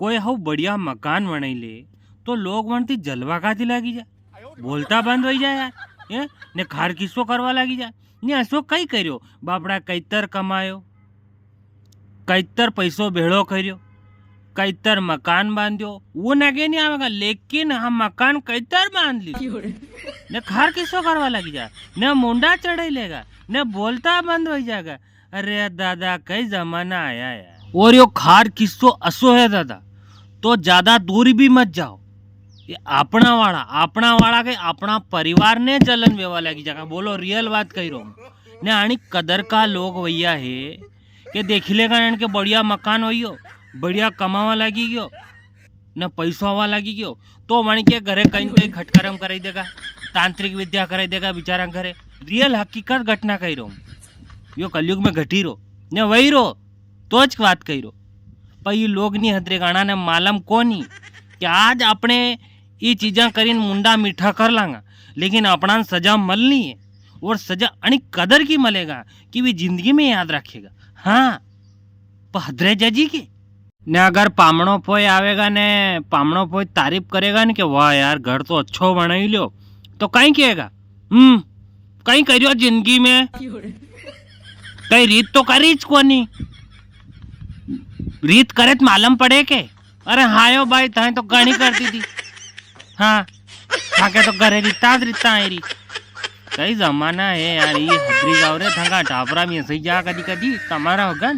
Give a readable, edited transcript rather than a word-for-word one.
कोई हाउ बढ़िया मकान बनाई ले तो लोग वणती जलवा खाती लागी जाए, बोलता बंद हो जाए यार ने खार किस्सो करवा लागी जाए ने असो कई कर्यो बापड़ा कैतर कमायो, कैतर पैसो भेड़ो कर्यो, कैतर मकान बांध्यो वो नगे नहीं आवेगा, लेकिन हम मकान कैतर बांध ली ने खार किस्सो करवा लगी जा ने मुंडा चढ़ाई लेगा ने बोलता बंद हो जाएगा। अरे दादा कई जमाना आया यार। और यो खार किस्सो असो है दादा तो ज्यादा दूर भी मत जाओ, ये अपना वाला के अपना परिवार ने जलन वेवा लगी जाएगा। बोलो रियल बात कही रहो ने आनी कदर का लोग वैया है कि देख लेगा इनके बढ़िया मकान होइयो, बढ़िया कमावा लागी गयो ने पैसो आवा लागी गयो तो वण के घरे कहीं कहीं खटकरम कराई देगा, तांत्रिक विद्या कराई देगा बिचारा घरे। रियल हकीकत घटना कही रहो, यो कलयुग में घटी रो ने वही रो तो ज बात कही रो। पर ये लोग नहीं हदरे गाना ने मालूम कोनी कि आज अपने ये चीज़ा करीन मुंडा मीठा कर लांगा, लेकिन अपना सजा मलनी है और सजा अणी कदर की मलेगा कि भी जिंदगी में याद रखेगा। हाँ हदरे जजी के ने अगर पामणो पोय आवेगा ने पामणो पोय तारीफ करेगा ने कि वाह यार घर तो अच्छो बनाई लो तो कहीं कहेगा कहीं करियो जिंदगी में कई रीत तो करीच कोनी, रीत करे तो मालूम पड़े के। अरे हायो भाई ताए तो गणी करती थी, हाँ के तो घरे रीता आई रही। कई जमाना है यार ये हदरी गाँव रे थंगा टापरा में सही जा कदी कदी तुम्हारा होगा